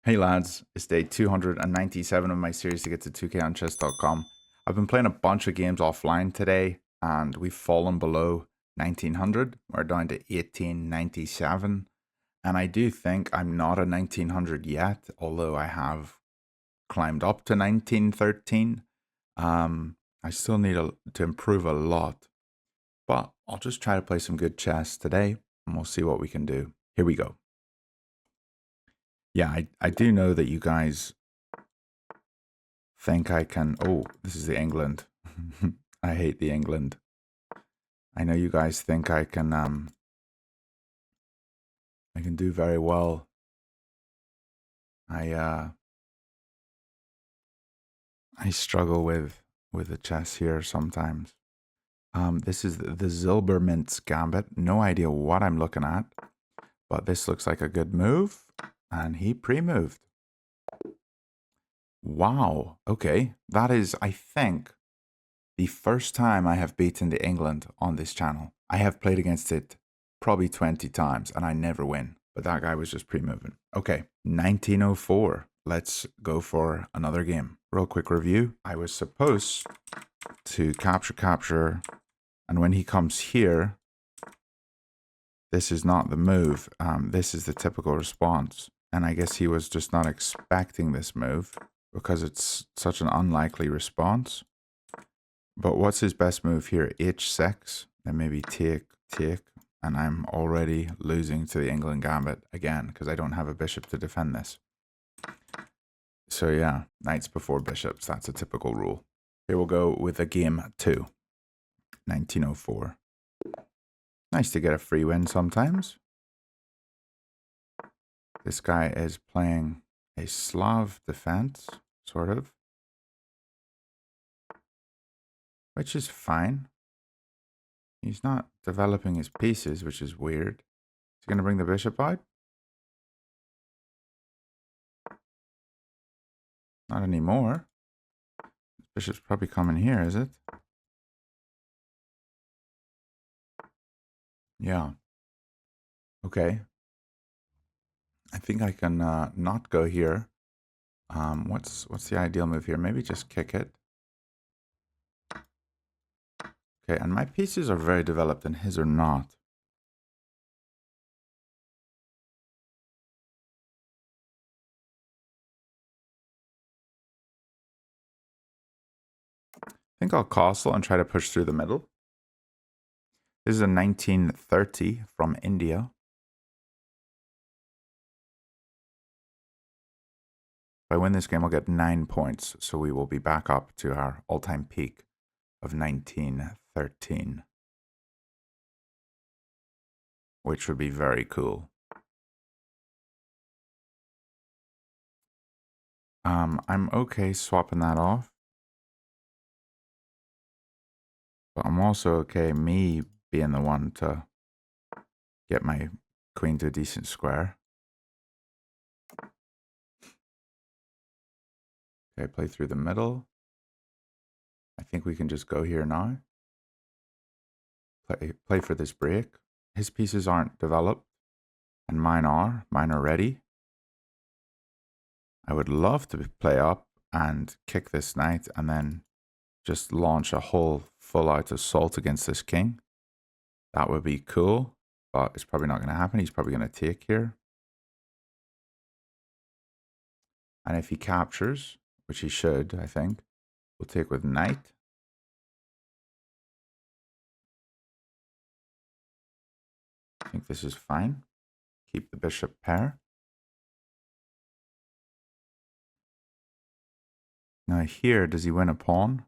Hey lads, it's day 297 of my series to get to 2K on chess.com. I've been playing a bunch of games offline today and we've fallen below 1900. We're down to 1897 and I do think I'm not a 1900 yet, although I have climbed up to 1913. I still need to improve a lot, but I'll just try to play some good chess today and we'll see what we can do. Here we go. Yeah, I do know that you guys think I can... Oh, this is the England. I hate the England. I know you guys think I can do very well. I struggle with the chess here sometimes. This is the Zilbermint's Gambit. No idea what I'm looking at, but this looks like a good move. And he pre-moved. Wow. Okay. That is, I think, the first time I have beaten the England on this channel. I have played against it probably 20 times and I never win. But that guy was just pre-moving. Okay, 1904. Let's go for another game. Real quick review. I was supposed to capture. And when he comes here, this is not the move. This is the typical response. And I guess he was just not expecting this move because it's such an unlikely response. But what's his best move here? H6, and maybe take, and I'm already losing to the England Gambit again because I don't have a bishop to defend this. So yeah, knights before bishops, that's a typical rule. Here we'll go with a game 2, 1904. Nice to get a free win sometimes. This guy is playing a Slav defense, sort of. Which is fine. He's not developing his pieces, which is weird. Is he going to bring the bishop out? Not anymore. This bishop's probably coming here, is it? Yeah. Okay. I think I can not go here. What's the ideal move here? Maybe just kick it. Okay, and my pieces are very developed and his are not. I think I'll castle and try to push through the middle. This is a 1930 from India. If I win this game, I'll get 9 points, so we will be back up to our all-time peak of 1913, which would be very cool. I'm okay swapping that off, but I'm also okay me being the one to get my queen to a decent square. Okay, play through the middle. I think we can just go here now. Play for this break. His pieces aren't developed, and mine are. Mine are ready. I would love to play up and kick this knight and then just launch a whole full-out assault against this king. That would be cool, but it's probably not going to happen. He's probably going to take here. And if he captures, which he should, I think, we'll take with knight. I think this is fine. Keep the bishop pair. Now here, does he win a pawn?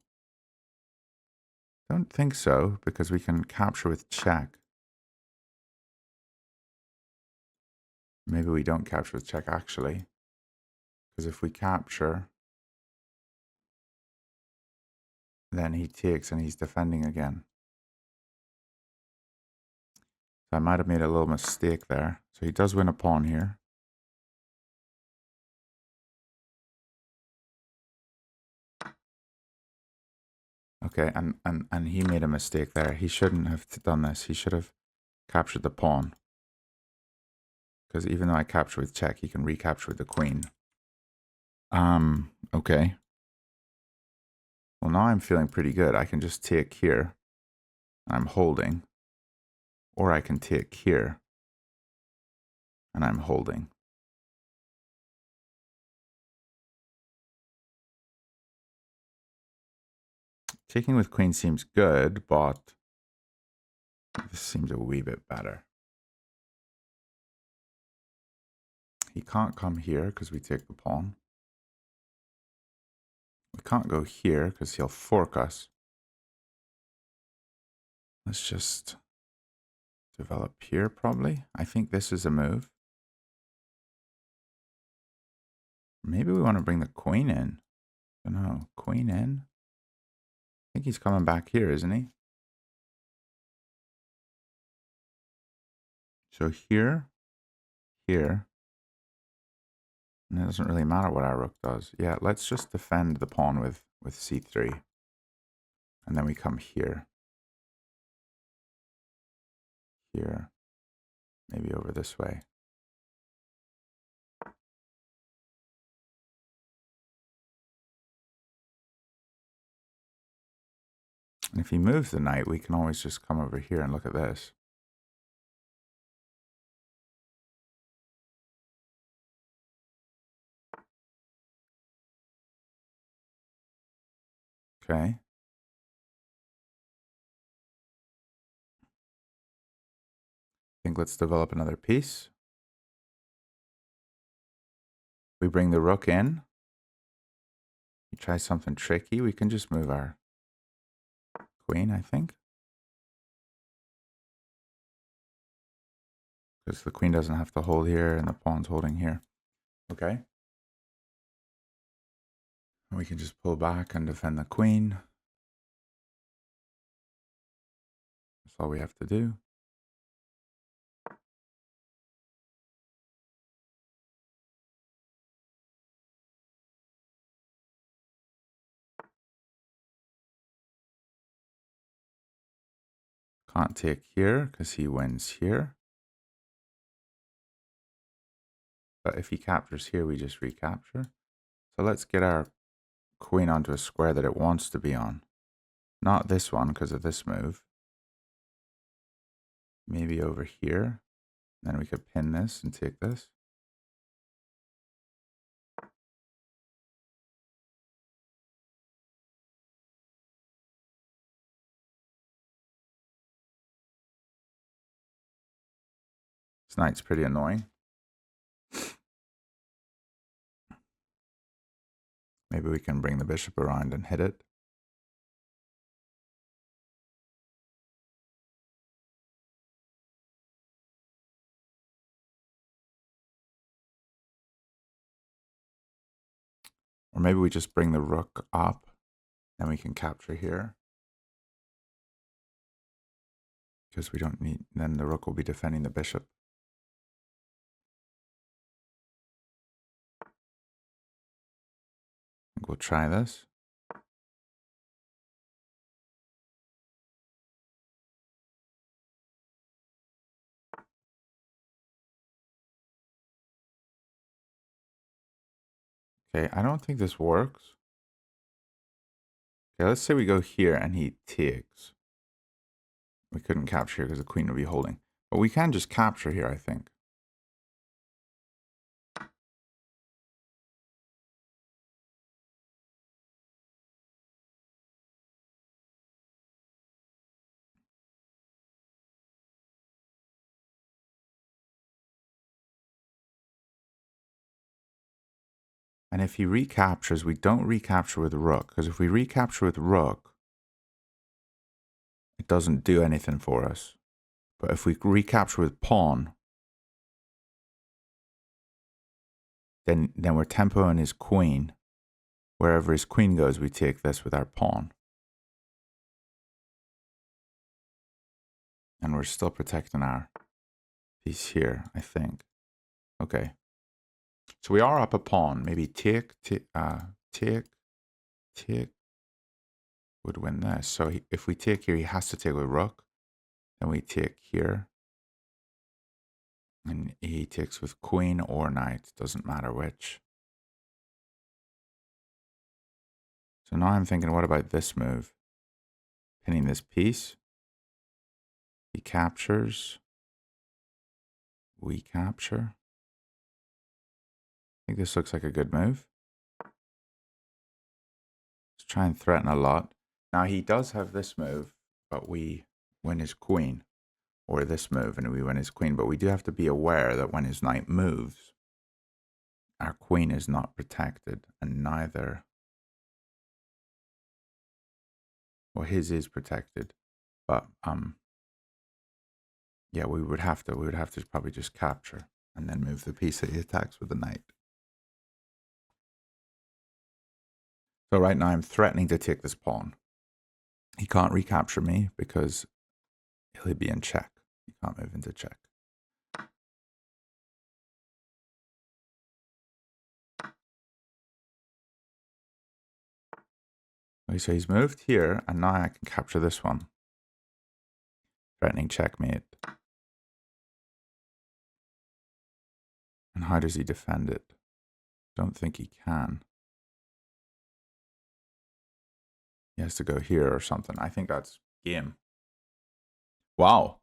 Don't think so, because we can capture with check. Maybe we don't capture with check, actually. Because if we capture, then he takes and he's defending again. So I might have made a little mistake there. So he does win a pawn here. Okay, and he made a mistake there. He shouldn't have done this. He should have captured the pawn. Because even though I capture with check, he can recapture with the queen. Okay. Well, now I'm feeling pretty good. I can just take here. I'm holding. Or I can take here. And I'm holding. Taking with queen seems good, but this seems a wee bit better. He can't come here because we take the pawn. We can't go here because he'll fork us. Let's just develop here probably. I think this is a move. Maybe we want to bring the queen in. I don't know. Queen in? I think he's coming back here, isn't he? So here, here. And it doesn't really matter what our rook does. Yeah, let's just defend the pawn with c3. And then we come here. Here. Maybe over this way. And if he moves the knight, we can always just come over here and look at this. Okay. I think let's develop another piece. We bring the rook in. We try something tricky. We can just move our queen, I think. Because the queen doesn't have to hold here and the pawn's holding here. Okay. And we can just pull back and defend the queen. That's all we have to do. Can't take here because he wins here. But if he captures here, we just recapture. So let's get our queen onto a square that it wants to be on. Not this one because of this move. Maybe over here. Then we could pin this and take this. This knight's pretty annoying. Maybe we can bring the bishop around and hit it. Or maybe we just bring the rook up and we can capture here. Because we don't need, then the rook will be defending the bishop. I think we'll try this. Okay, I don't think this works. Okay, let's say we go here and he takes. We couldn't capture because the queen would be holding. But we can just capture here, I think. And if he recaptures, we don't recapture with rook. Because if we recapture with rook, it doesn't do anything for us. But if we recapture with pawn, then we're tempoing his queen. Wherever his queen goes, we take this with our pawn. And we're still protecting our piece here, I think. Okay. So we are up a pawn. Maybe take would win this. So if we take here, he has to take with rook. Then we take here. And he takes with queen or knight. Doesn't matter which. So now I'm thinking, what about this move? Pinning this piece. He captures. We capture. I think this looks like a good move. Let's try and threaten a lot. Now he does have this move, but we win his queen. Or this move and we win his queen. But we do have to be aware that when his knight moves, our queen is not protected, and neither... Well, his is protected. But yeah, we would have to probably just capture and then move the piece that he attacks with the knight. So right now I'm threatening to take this pawn. He can't recapture me because he'll be in check. He can't move into check. Okay, so he's moved here, and now I can capture this one. Threatening checkmate. And how does he defend it? Don't think he can. He has to go here or something. I think that's game. Wow.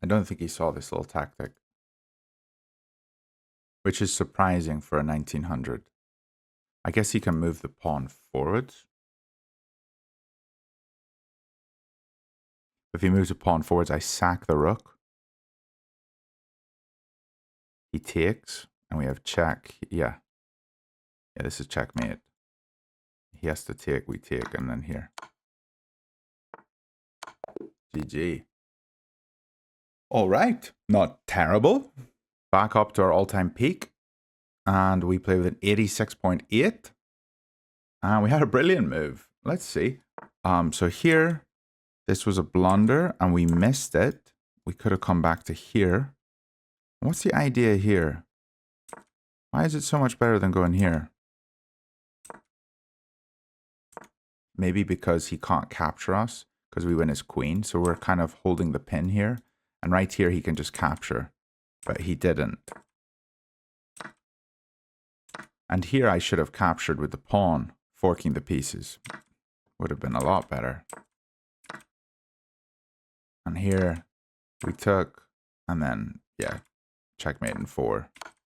I don't think he saw this little tactic. Which is surprising for a 1900. I guess he can move the pawn forwards. If he moves the pawn forwards, I sack the rook. He takes, and we have check. Yeah. Yeah, this is checkmate. He has to take, we take, and then here. GG. All right. Not terrible. Back up to our all-time peak. And we play with an 86.8. And we had a brilliant move. Let's see. So here, this was a blunder, and we missed it. We could have come back to here. What's the idea here? Why is it so much better than going here? Maybe because he can't capture us, because we win his queen. So we're kind of holding the pin here. And right here, he can just capture. But he didn't. And here I should have captured with the pawn, forking the pieces. Would have been a lot better. And here we took, and then, yeah, checkmate in 4.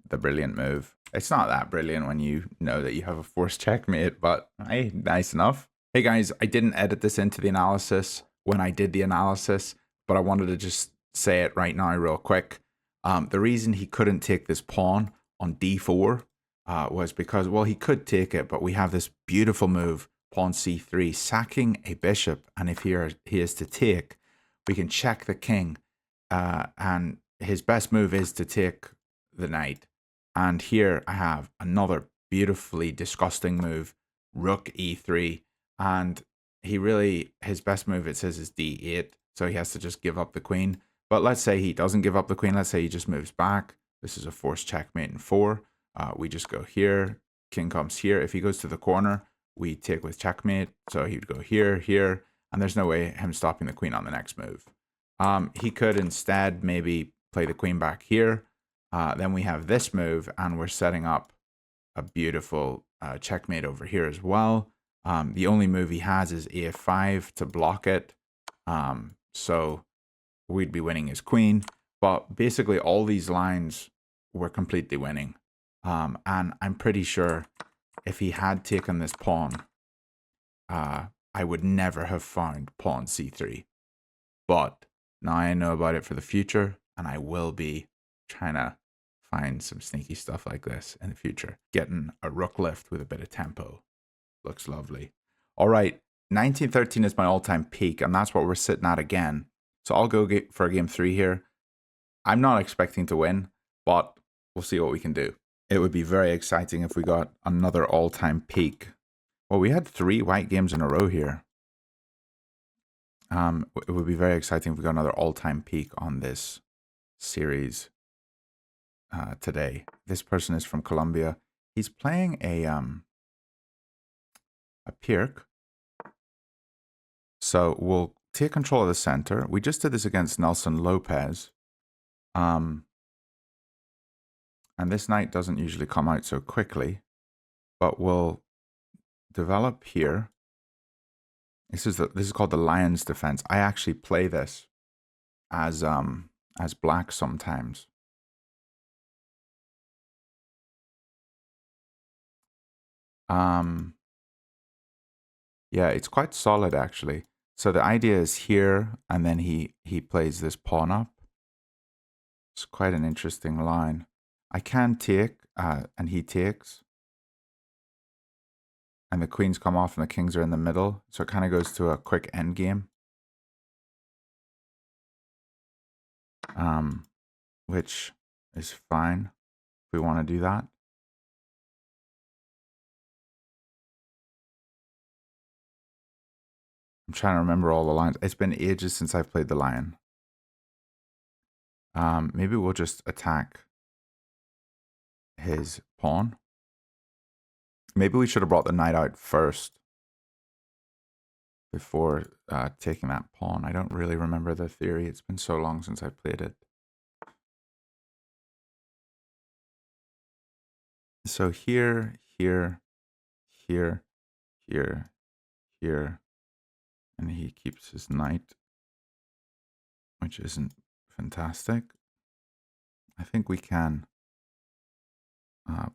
The brilliant move. It's not that brilliant when you know that you have a forced checkmate, but hey, nice enough. Hey guys, I didn't edit this into the analysis when I did the analysis, but I wanted to just say it right now real quick. The reason he couldn't take this pawn on d4 was because, well, he could take it, but we have this beautiful move, pawn c3, sacking a bishop, and if he is to take, we can check the king, and his best move is to take the knight. And here I have another beautifully disgusting move, rook e3, and his best move, it says, is d8, so he has to just give up the queen. But let's say he doesn't give up the queen, let's say he just moves back. This is a forced checkmate in 4. We just go here, king comes here. If he goes to the corner, we take with checkmate, so he would go here, here, and there's no way him stopping the queen on the next move. He could instead maybe play the queen back here. Then we have this move, and we're setting up a beautiful checkmate over here as well. The only move he has is a5 to block it. So we'd be winning his queen. But basically all these lines were completely winning. And I'm pretty sure if he had taken this pawn, I would never have found pawn c3. But now I know about it for the future, and I will be trying to find some sneaky stuff like this in the future. Getting a rook lift with a bit of tempo. Looks lovely. All right, 1913 is my all-time peak, and that's what we're sitting at again. So I'll go for game 3 here. I'm not expecting to win, but we'll see what we can do. It would be very exciting if we got another all-time peak. Well, we had 3 white games in a row here. It would be very exciting if we got another all-time peak on this series today. This person is from Colombia. He's playing a Pirk. So we'll take control of the center. We just did this against Nelson López. And this knight doesn't usually come out so quickly, but we'll develop here. This is called the lion's defense. I actually play this as black sometimes. Yeah, it's quite solid actually. So the idea is here, and then he plays this pawn up. It's quite an interesting line. I can take, and he takes. And the queens come off and the kings are in the middle. So it kind of goes to a quick end game. Which is fine if we want to do that. I'm trying to remember all the lines. It's been ages since I've played the lion. Maybe we'll just attack his pawn. Maybe we should have brought the knight out first before taking that pawn. I don't really remember the theory. It's been so long since I played it. So here, here, here, here, here, and he keeps his knight, which isn't fantastic. I think we can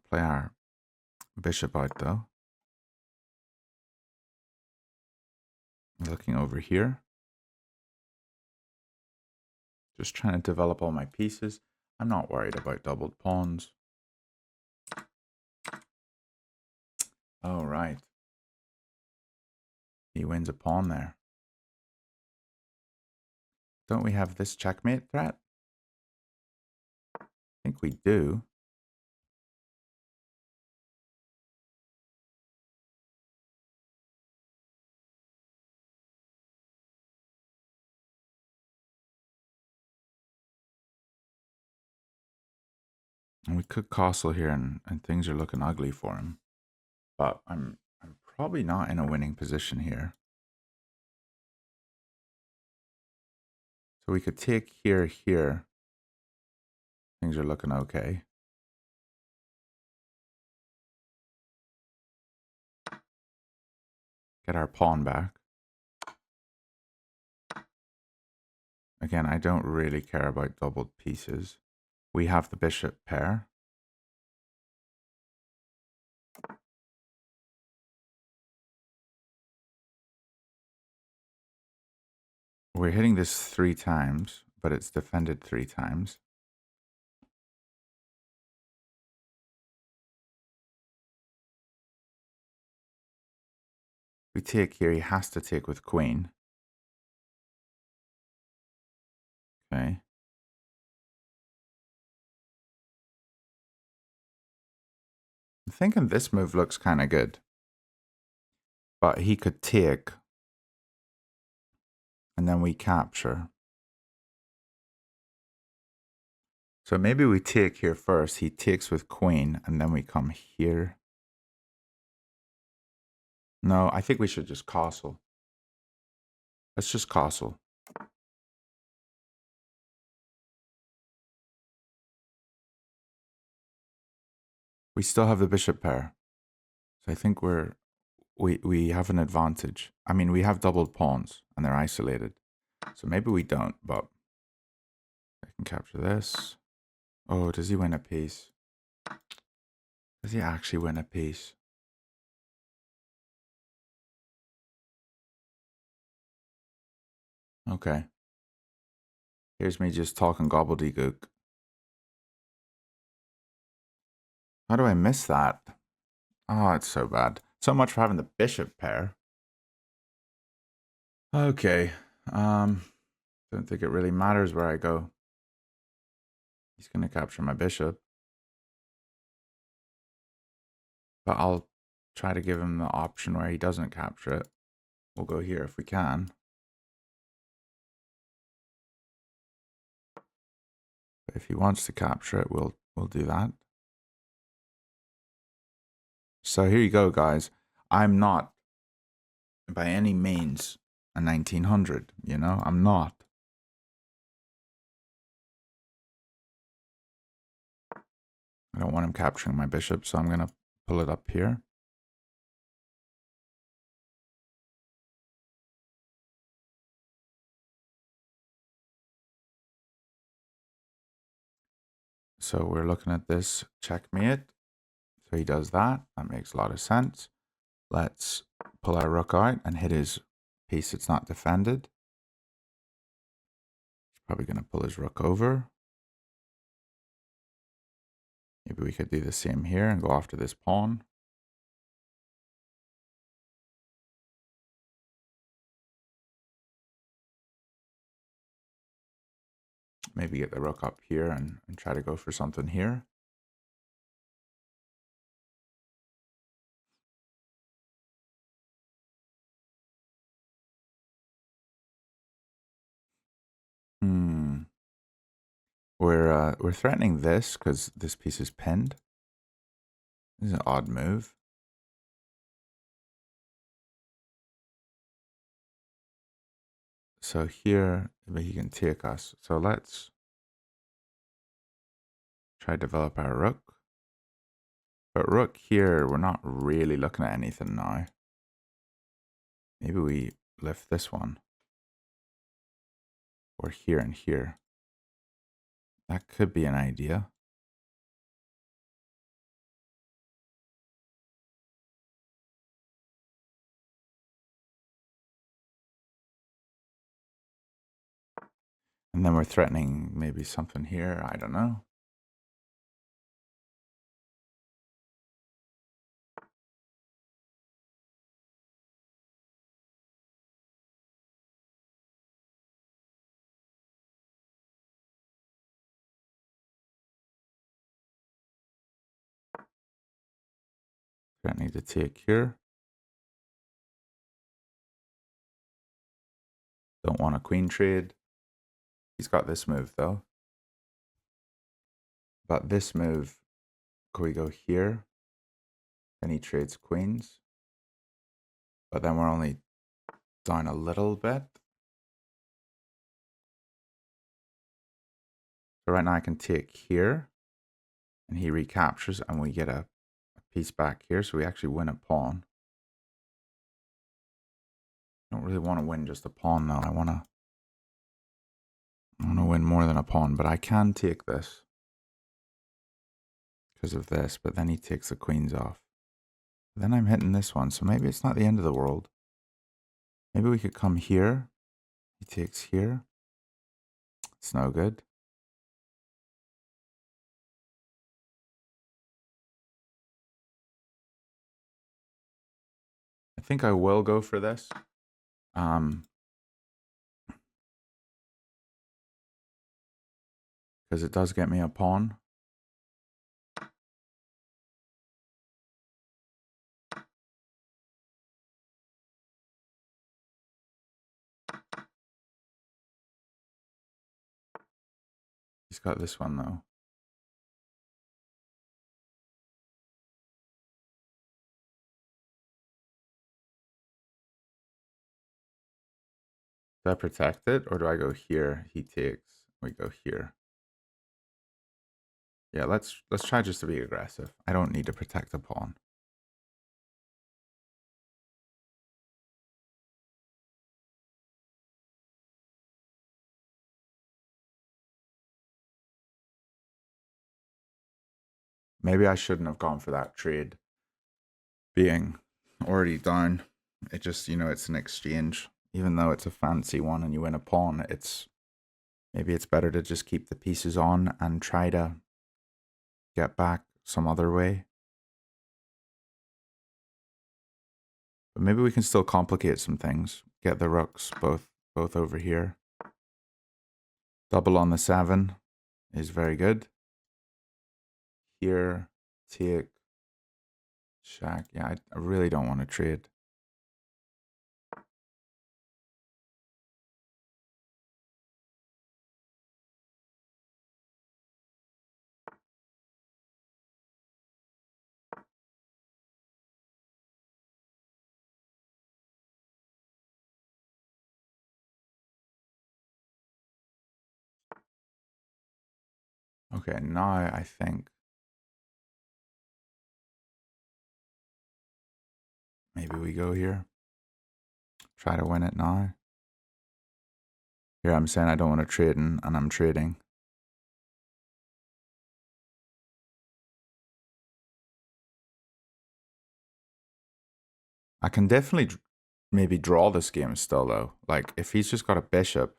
play our bishop out though. Looking over here. Just trying to develop all my pieces. I'm not worried about doubled pawns. Oh, right. He wins a pawn there. Don't we have this checkmate threat? I think we do. And we could castle here and things are looking ugly for him. But I'm probably not in a winning position here. So we could take here, here. Things are looking okay. Get our pawn back. Again, I don't really care about doubled pieces. We have the bishop pair. We're hitting this 3 times, but it's defended 3 times. We take here, he has to take with queen. Okay. I'm thinking this move looks kind of good. But he could take. And then we capture. So maybe we take here first. He takes with queen, and then we come here. No, I think we should just castle. Let's just castle. We still have the bishop pair. So I think we have an advantage. I mean, we have doubled pawns, and they're isolated. So maybe we don't, but I can capture this. Oh, does he win a piece? Does he actually win a piece? Okay. Here's me just talking gobbledygook. How do I miss that? Oh, it's so bad. So much for having the bishop pair. Okay. Don't think it really matters where I go. He's going to capture my bishop. But I'll try to give him the option where he doesn't capture it. We'll go here if we can. But if he wants to capture it, we'll do that. So here you go, guys. I'm not by any means a 1900, you know? I'm not. I don't want him capturing my bishop, so I'm going to pull it up here. So we're looking at this checkmate. So he does that. That makes a lot of sense. Let's pull our rook out and hit his piece that's not defended. He's probably going to pull his rook over. Maybe we could do the same here and go after this pawn. Maybe get the rook up here and try to go for something here. We're threatening this because this piece is pinned. This is an odd move. So here, he can take us. So let's try to develop our rook. But rook here, we're not really looking at anything now. Maybe we lift this one. Or here and here. That could be an idea. And then we're threatening maybe something here. I don't know. Threatening to take here. Don't want a queen trade. He's got this move though. But this move, could we go here? Then he trades queens. But then we're only down a little bit. So right now I can take here. And he recaptures and we get a piece back here. So we actually win a pawn. I don't really want to win just a pawn though. I want to win more than a pawn. But I can take this. Because of this, but then he takes the queens off. Then I'm hitting this one, so maybe it's not the end of the world. Maybe we could come here. He takes here. It's no good. I think I will go for this. Because it does get me a pawn. He's got this one though. Do I protect it or do I go here? He takes. We go here. Yeah, let's try just to be aggressive. I don't need to protect the pawn. Maybe I shouldn't have gone for that trade. Being already down, it just, it's an exchange. Even though it's a fancy one and you win a pawn, maybe it's better to just keep the pieces on and try to get back some other way. But maybe we can still complicate some things. Get the rooks both over here. Double on the 7 is very good. Here, take, shack. Yeah, I really don't want to trade. Okay, now I think Maybe we go here. Try to win it now. Here I'm saying I don't want to trade and I'm trading. I can definitely maybe draw this game still though. Like if he's just got a bishop.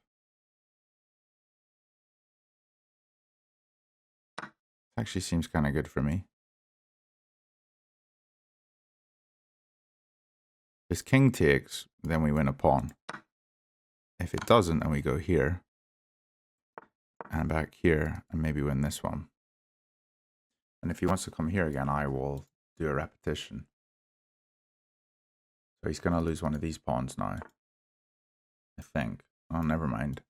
Actually seems kind of good for me. If king takes, then we win a pawn. If it doesn't, then we go here. And back here, and maybe win this one. And if he wants to come here again, I will do a repetition. So he's going to lose one of these pawns now. I think. Oh, never mind.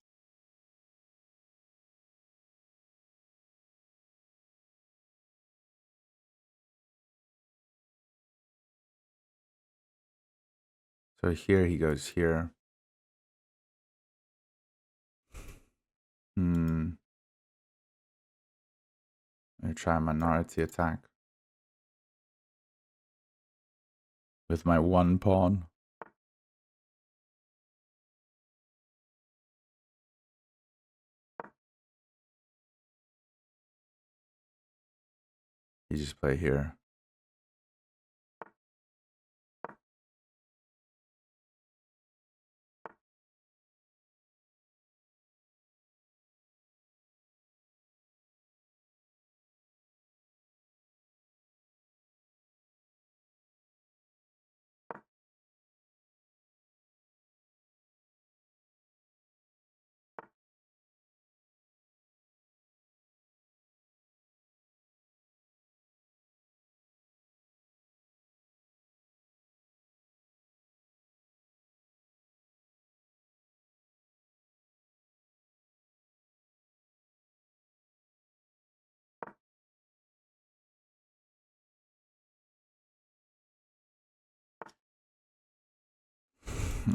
So here he goes here. I'm going to try a minority attack. With my one pawn. You just play here.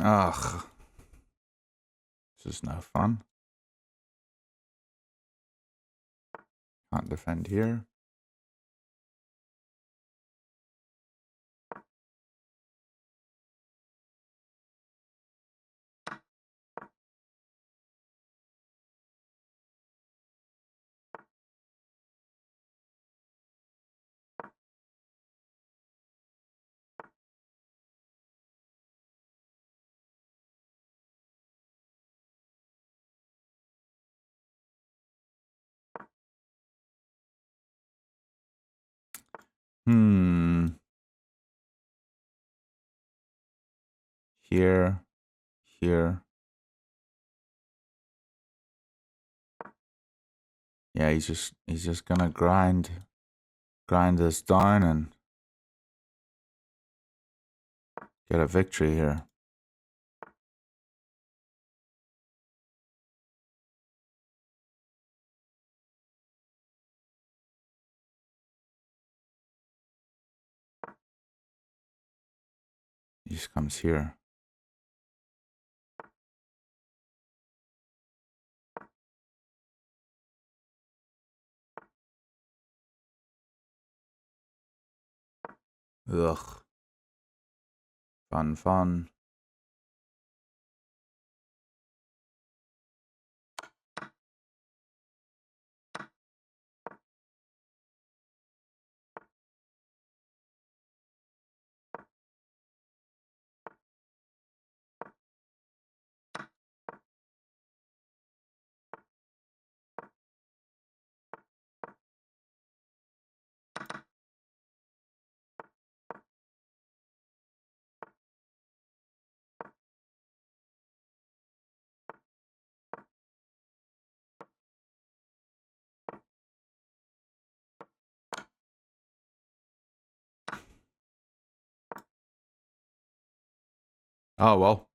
Ugh. This is no fun. Can't defend here. Here. Here. Yeah, he's just gonna grind this down and get a victory here. He just comes here. Ugh. Fun. Oh, well.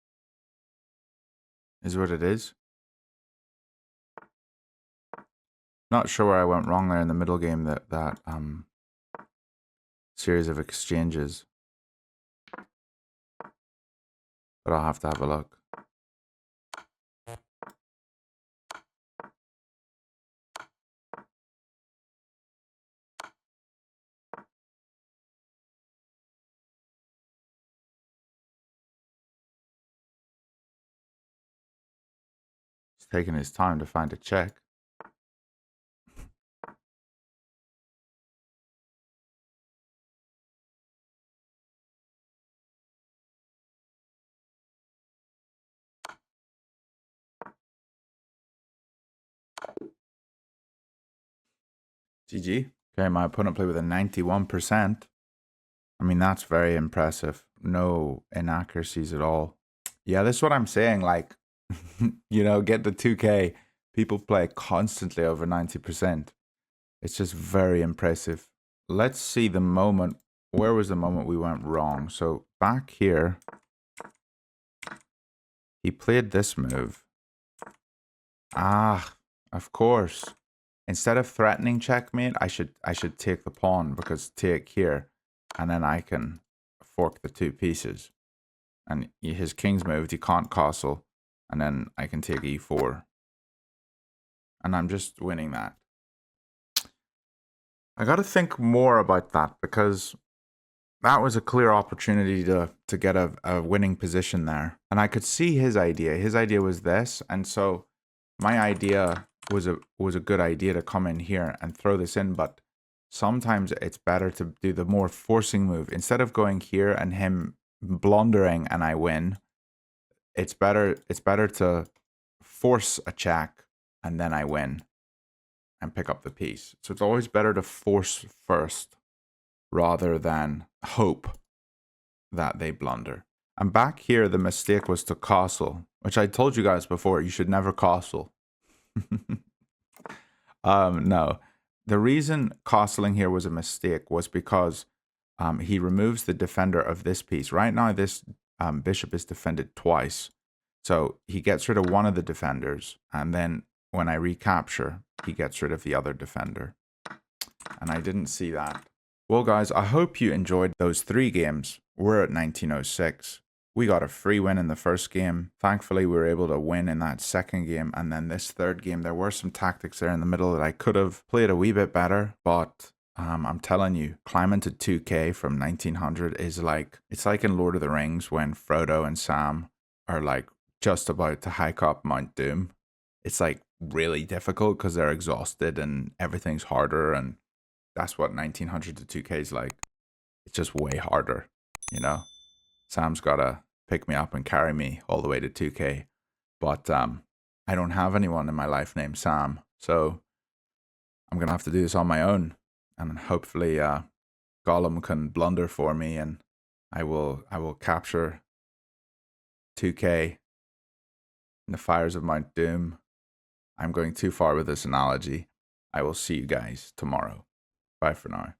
Is what it is. Not sure where I went wrong there in the middle game, that series of exchanges. But I'll have to have a look. taking his time to find a check. GG. Okay, my opponent played with a 91%. I mean, that's very impressive. No inaccuracies at all. Yeah, this is what I'm saying. Like, you know, get the 2K. People play constantly over 90%. It's just very impressive. Let's see the moment. Where was the moment we went wrong? So back here, he played this move. Ah, of course. Instead of threatening checkmate, I should take the pawn, because take here, and then I can fork the two pieces. And his king's moved, he can't castle, and then I can take e4. And I'm just winning that. I got to think more about that, because that was a clear opportunity to get a winning position there. And I could see his idea. His idea was this, and so my idea was a good idea to come in here and throw this in, but sometimes it's better to do the more forcing move. Instead of going here and him blundering and I win, it's better to force a check and then I win and pick up the piece. So it's always better to force first rather than hope that they blunder. And back here, the mistake was to castle, which I told you guys before, you should never castle. No, the reason castling here was a mistake was because he removes the defender of this piece. Right now, this bishop is defended twice. So he gets rid of one of the defenders, and then when I recapture, he gets rid of the other defender. And I didn't see that. Well, guys, I hope you enjoyed those 3 games. We're at 1906. We got a free win in the first game. Thankfully, we were able to win in that second game. And then this third game, there were some tactics there in the middle that I could have played a wee bit better. But I'm telling you, climbing to 2K from 1900 is like, it's like in Lord of the Rings when Frodo and Sam are like just about to hike up Mount Doom. It's like really difficult because they're exhausted and everything's harder. And that's what 1900 to 2K is like. It's just way harder, you know? Sam's got to pick me up and carry me all the way to 2K. But I don't have anyone in my life named Sam. So I'm going to have to do this on my own. And hopefully Gollum can blunder for me and I will capture 2K in the fires of Mount Doom. I'm going too far with this analogy. I will see you guys tomorrow. Bye for now.